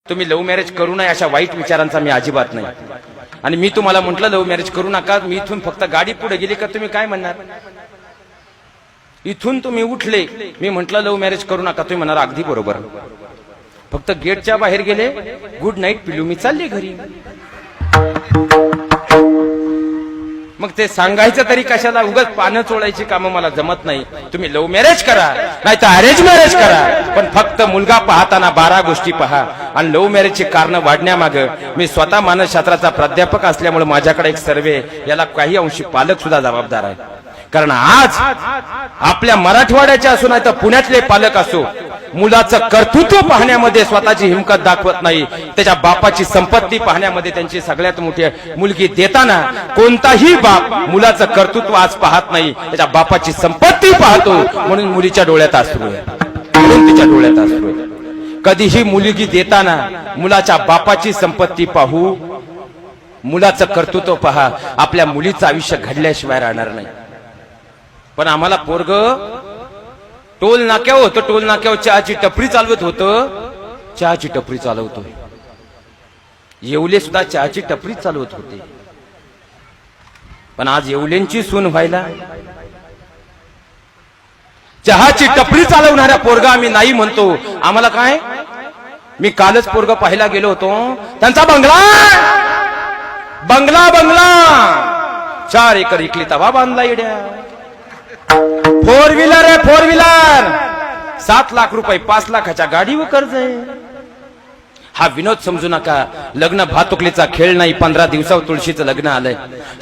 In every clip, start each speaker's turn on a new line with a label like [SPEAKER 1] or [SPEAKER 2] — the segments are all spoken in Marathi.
[SPEAKER 1] तुम्ही लव्ह मॅरेज करू नये अशा वाईट विचारांचा मी अजिबात नाही। आणि मी तुम्हाला म्हटलं लव्ह मॅरेज करू नका, मी इथून फक्त गाडी पुढे गेली का तुम्ही काय म्हणणार? इथून तुम्ही उठले, मी म्हटलं लव्ह मॅरेज करू नका, तुम्ही म्हणणार अगदी बरोबर। फक्त गेटच्या बाहेर गेले, गुड नाईट पिलू, मी चालली घरी। मग ते सांगायचं तरी कशाला? उगाच पानं चोळायची कामं मला जमत नाही। तुम्ही लव्ह मॅरेज करा नाही तर अरेंज मॅरेज करा, पण फक्त मुलगा पाहताना 12 गोष्टी पहा। आणि लव्ह मॅरेजची कारण वाढण्यामागे मी स्वतः मानसशास्त्राचा प्राध्यापक असल्यामुळे माझ्याकडे एक सर्वे, याला काही अंशी पालक सुद्धा जबाबदार आहे। कारण आज आपल्या मराठवाड्याचे असो नाही तर पुण्यातले पालक असो, मुलाचं कर्तृत्व पाहण्यामध्ये स्वतःची हिमकत दाखवत नाही, त्याच्या बापाची संपत्ती पाहण्यामध्ये त्यांची सगळ्यात मोठी मुलगी देताना कोणताही बाप मुलाचं कर्तृत्व आज पाहत नाही, त्याच्या बापाची संपत्ती पाहतो। म्हणून मुलीच्या डोळ्यात अश्रू आहे, म्हणून तिच्या डोळ्यात अश्रू आहे। कधीही मुलगी देताना मुलाच्या बापाची संपत्ती पाहू, मुलाचं कर्तृत्व पहा, आपल्या मुलीचं आयुष्य घडल्याशिवाय राहणार नाही। पण आम्हाला पोरग टोल नाक्यावर होतं, टोल नाक्यावर चहाची टपरी चालवत होतं, चहाची टपरी चालवतोय। येवले सुद्धा चहाची टपरी चालवत होते, पण आज येवलेंची सून व्हायला चहाची टपरी चालवणाऱ्या पोरगा आम्ही नाही म्हणतो। आम्हाला काय? मी कालच पोरग पाहायला गेलो होतो, त्यांचा बंगला बंगला बंगला 4 एकर इकली तवा बांधला इड्या। 4 व्हीलर आहे, 4 व्हीलर, 7 लाख रुपये, 5 लाखाच्या गाडीवर कर्ज आहे। हा विनोद समजू नका, लग्न भातुकलीचा खेळ नाही। 15 दिवसावर तुळशीचं लग्न आलंय,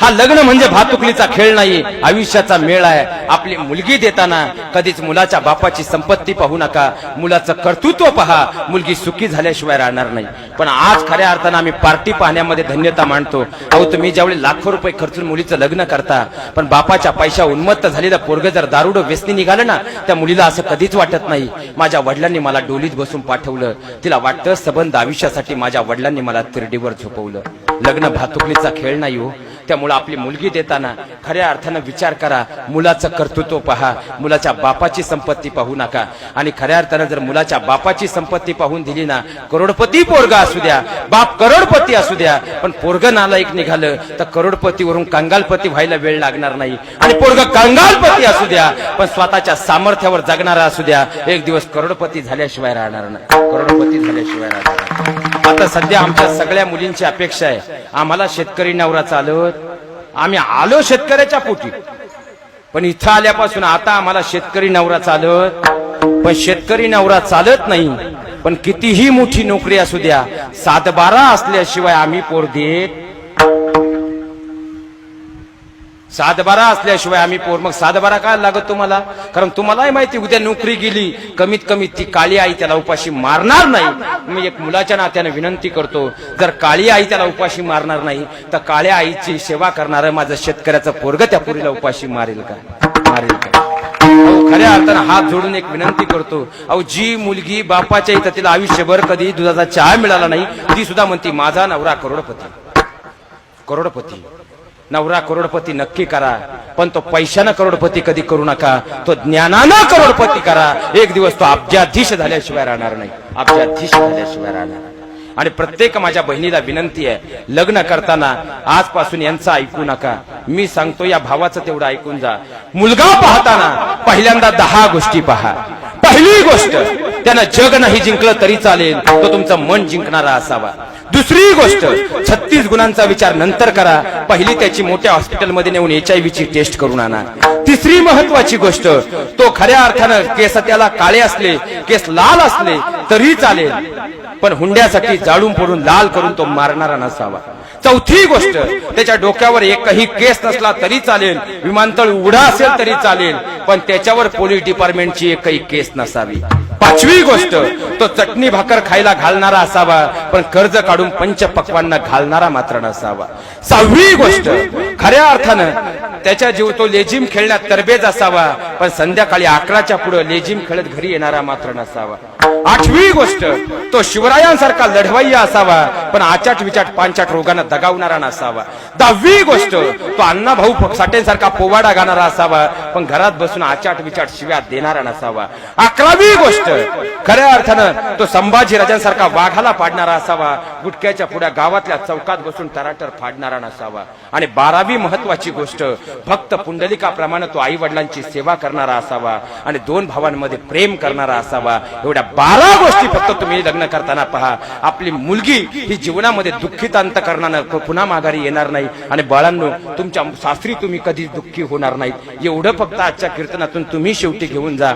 [SPEAKER 1] हा लग्न म्हणजे भातुकलीचा खेळ नाही, आयुष्याचा मेळ आहे। आपली मुलगी देताना कधीच मुलाच्या बापाची संपत्ती पाहू नका, मुलाचं कर्तृत्व पहा, मुलगी सुखी झाल्याशिवाय राहणार नाही। पण आज खऱ्या अर्थानं आम्ही पार्टी पाहण्यामध्ये धन्यता मानतो। अहो, तुम्ही ज्यावेळी लाखो रुपये खर्चून मुलीचं लग्न करता, पण बापाच्या पैशा उन्मत्त झालेलं पोरग जर दारुडं व्यसनी निघालं ना, त्या मुलीला असं कधीच वाटत नाही माझ्या वडिलांनी मला डोलीत बसून पाठवलं, तिला वाटतं संबंध आयुष्यासाठी माझ्या वडिलांनी मला तिरडीवर झोपवलं। लग्न भातुकलीचा खेळ नाही हो। त्यामुळे आपली मुलगी देताना खऱ्या अर्थानं विचार करा, मुलाचं कर्तृत्व पहा, मुलाच्या बापाची संपत्ती पाहू नका। आणि खऱ्या अर्थानं जर मुलाच्या बापाची संपत्ती पाहून दिली ना, करोडपती पोरगा असू द्या, बाप करोडपती असू द्या, पण पोरग नालायक निघालं तर करोडपतीवरून कंगालपती व्हायला वेळ लागणार नाही। आणि पोरग कंगालपती असू द्या, पण स्वतःच्या सामर्थ्यावर जगणारा असू द्या, एक दिवस करोडपती झाल्याशिवाय राहणार नाही, करोडपती झाल्याशिवाय राहणार नाही। आता सध्या आमच्या सगळ्या मुलींची अपेक्षा आहे, आम्हाला शेतकरी नवरा चालत, आम्ही आलो शेतकऱ्याच्या पोटी, पण इथं आल्यापासून आता आम्हाला शेतकरी नवरा चालत, पण शेतकरी नवरा चालत नाही। पण कितीही मोठी नोकरी असू द्या, 7-12 असल्याशिवाय आम्ही पोर देत, 7-12 असल्याशिवाय आम्ही पोर। मग 7-12 काय लागत तुम्हाला? कारण तुम्हालाही माहिती उद्या नोकरी गेली, कमीत कमी ती काळी आई त्याला उपाशी मारणार नाही। मी एक मुलाच्या नात्याने विनंती करतो, जर काळी आई त्याला उपाशी मारणार नाही तर काळ्या आईची सेवा करणारं माझं शेतकऱ्याचं पोरग त्या पोरीला उपाशी मारेल का? मारेल का? खऱ्या अर्थानं हात जोडून एक विनंती करतो, अहो जी मुलगी बापाच्या इथं तिला आयुष्यभर कधी दुधाचा चहा मिळाला नाही, ती सुद्धा म्हणती माझा नवरा करोडपती, करोडपती। नवरा करोडपती नक्की करा, पण तो पैशानं करोडपती कधी करू नका, तो ज्ञानानं करोडपती करा। एक दिवस तो अब्जाधीश झाल्याशिवाय राहणार नाही, अब्जाधीश झाल्याशिवाय राहणार नाही। आणि प्रत्येक माझ्या बहिणीला विनंती आहे, लग्न करताना आजपासून यांचं ऐकू नका, मी सांगतो या भावाचं तेवढं ऐकून जा। मुलगा पाहताना पहिल्यांदा 10 गोष्टी पहा। पहिली गोष्ट, त्यानं जग नाही जिंकलं तरी चालेल, तो तुमचं मन जिंकणारा असावा। दुसरी गोष्ट, 36 गुणांचा विचार नंतर करा, पहिली त्याची मोठ्या हॉस्पिटलमध्ये नेऊन HIV ची टेस्ट करून आणा। तिसरी महत्वाची गोष्ट, तो खऱ्या अर्थानं केस त्याला काळे असले, केस लाल असले तरी चालेल, पण हुंड्यासाठी जाळून पडून लाल करून तो मारणारा नसावा। चौथी गोष्ट, त्याच्या डोक्यावर एकही केस नसला तरी चालेल, विमानतळ उघडा असेल तरी चालेल, पण त्याच्यावर पोलीस डिपार्टमेंटची एकही केस नसावी। पाचवी गोष्ट, तो चटणी भाकर खायला घालणारा असावा, पण कर्ज काढून पंचपक्वांना घालणारा मात्र नसावा। 6वी गोष्ट, खऱ्या अर्थानं त्याच्या जीव तो लेझिम खेळण्यात तरबेज असावा, पण संध्याकाळी 11च्या पुढे लेझिम खेळत घरी येणारा मात्र नसावा. 8वी गोष्ट, तो शिवरायांसारखा लढवय्या असावा, पण आचाट विचाट पांचाट रोगानं दगावणारा नसावा. 10वी गोष्ट, तो अण्णाभाऊ साठेंसारखा पोवाडा गाणारा असावा, पण घरात बसून आचाट विचाट शिव्या देणारा नसावा. 11वी गोष्ट, खऱ्या अर्थानं तो संभाजी राजांसारखा वाघाला पाडणारा असावा, गुटख्याच्या पुढ्या गावातल्या चौकात बसून तराटर फाडणारा नसावा. आणि 12वी महत्वाची गोष्ट, भक्त पुंडलिकाप्रमाणे तो आई वडिलांची सेवा करणारा असावा आणि 2 भावांमध्ये प्रेम करणारा असावा. एवढ्या 12 गोष्टी फक्त तुम्ही लग्न करताना पहा. आपली मुलगी ही जीवनामध्ये दुःखित अंतकरणानं पुन्हा माघारी येणार नाही. आणि बाळांनो, तुमच्या सासरी तुम्ही कधी दुःखी होणार नाहीत. एवढं फक्त आजच्या कीर्तनातून तुम्ही शेवटी घेऊन जा.